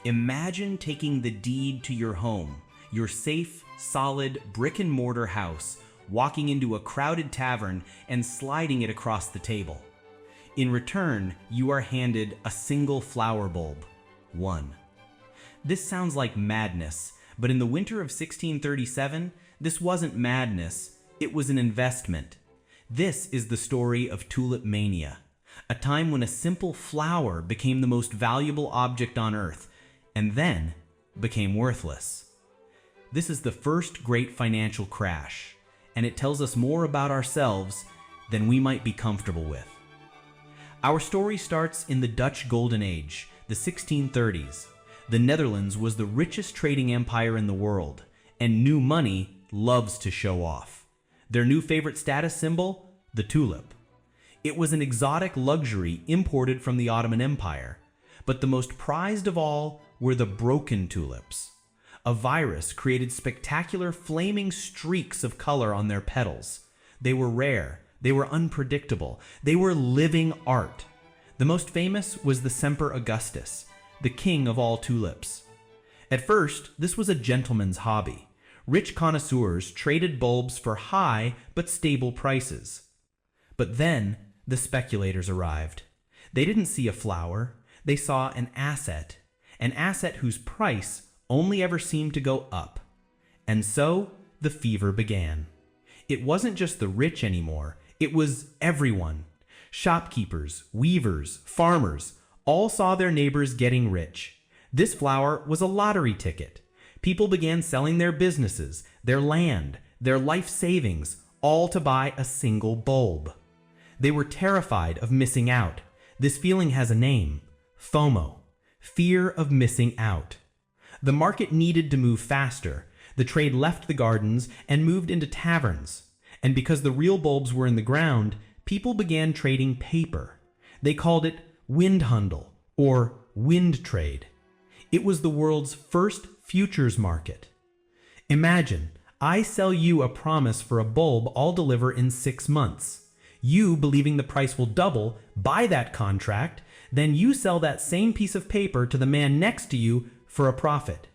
Imagine taking the deed to your home, your safe, solid, brick-and-mortar house, walking into a crowded tavern and sliding it across the table. In return, you are handed a single flower bulb. One. This sounds like madness, but in the winter of 1637, this wasn't madness, it was an investment. This is the story of Tulip Mania, a time when a simple flower became the most valuable object on earth, and then became worthless. This is the first great financial crash, and it tells us more about ourselves than we might be comfortable with. Our story starts in the Dutch Golden Age, the 1630s. The Netherlands was the richest trading empire in the world, and new money loves to show off. Their new favorite status symbol? The tulip. It was an exotic luxury imported from the Ottoman Empire, but the most prized of all were the broken tulips. A virus created spectacular flaming streaks of color on their petals. They were rare, they were unpredictable, they were living art. The most famous was the Semper Augustus, the king of all tulips. At first, this was a gentleman's hobby. Rich connoisseurs traded bulbs for high but stable prices. But then, the speculators arrived. They didn't see a flower, they saw an asset whose price only ever seemed to go up. And so, the fever began. It wasn't just the rich anymore, it was everyone. Shopkeepers, weavers, farmers, all saw their neighbors getting rich. This flower was a lottery ticket. People began selling their businesses, their land, their life savings, all to buy a single bulb. They were terrified of missing out. This feeling has a name: FOMO, fear of missing out. The market needed to move faster. The trade left the gardens and moved into taverns. And because the real bulbs were in the ground, people began trading paper. They called it windhandel, or wind trade. It was the world's first futures market. Imagine, I sell you a promise for a bulb I'll deliver in 6 months. You, believing the price will double, buy that contract, then you sell that same piece of paper to the man next to you for a profit.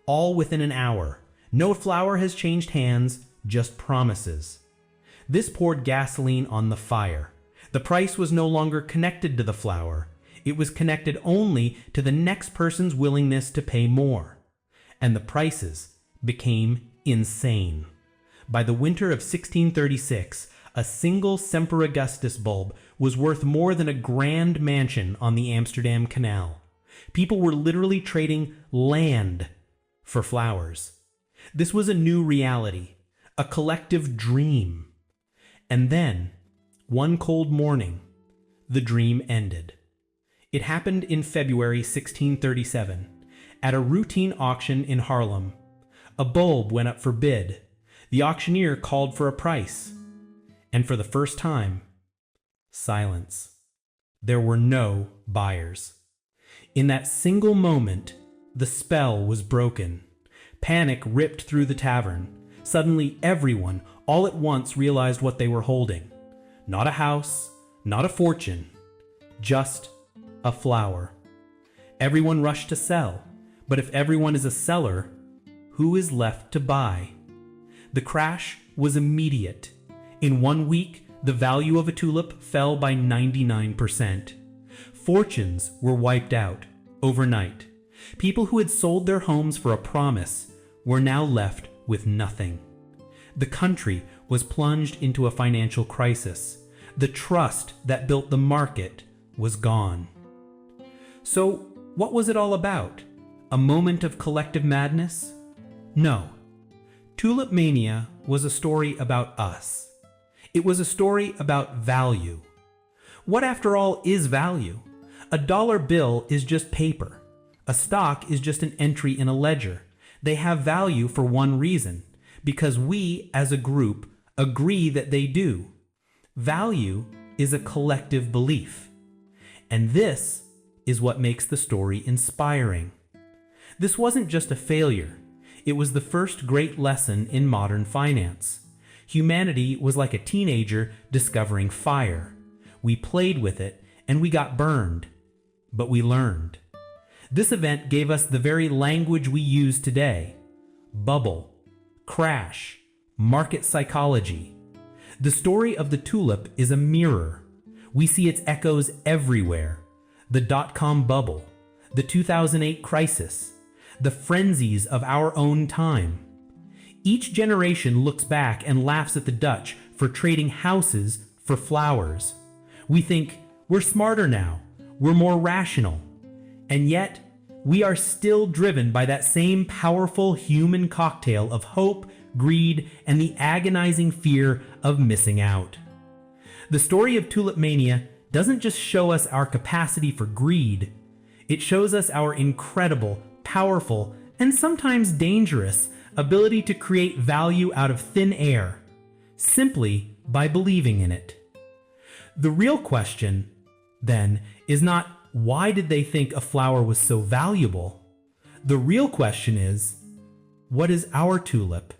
All within an hour. No flower has changed hands, just promises. This poured gasoline on the fire. The price was no longer connected to the flower. It was connected only to the next person's willingness to pay more. And the prices became insane. By the winter of 1636, a single Semper Augustus bulb was worth more than a grand mansion on the Amsterdam Canal. People were literally trading land for flowers. This was a new reality, a collective dream. And then, one cold morning, the dream ended. It happened in February 1637, at a routine auction in Haarlem. A bulb went up for bid. The auctioneer called for a price. And for the first time, silence. There were no buyers. In that single moment, the spell was broken. Panic ripped through the tavern. Suddenly, everyone, all at once, realized what they were holding. Not a house, not a fortune, just a flower. Everyone rushed to sell, but if everyone is a seller, who is left to buy? The crash was immediate. In 1 week, the value of a tulip fell by 99%. Fortunes were wiped out overnight. People who had sold their homes for a promise were now left with nothing. The country was plunged into a financial crisis. The trust that built the market was gone. So, what was it all about? A moment of collective madness? No. Tulip Mania was a story about us. It was a story about value. What, after all, is value? A dollar bill is just paper. A stock is just an entry in a ledger. They have value for one reason: because we, as a group, agree that they do. Value is a collective belief. And this is what makes the story inspiring. This wasn't just a failure. It was the first great lesson in modern finance. Humanity was like a teenager discovering fire. We played with it and we got burned, but we learned. This event gave us the very language we use today: bubble, crash, market psychology. The story of the tulip is a mirror. We see its echoes everywhere: the dot-com bubble, the 2008 crisis, the frenzies of our own time. Each generation looks back and laughs at the Dutch for trading houses for flowers. We think, we're smarter now, we're more rational. And yet, we are still driven by that same powerful human cocktail of hope, greed, and the agonizing fear of missing out. The story of Tulip Mania doesn't just show us our capacity for greed, it shows us our incredible, powerful, and sometimes dangerous ability to create value out of thin air, simply by believing in it. The real question, then, is not why did they think a flower was so valuable? The real question is, what is our tulip?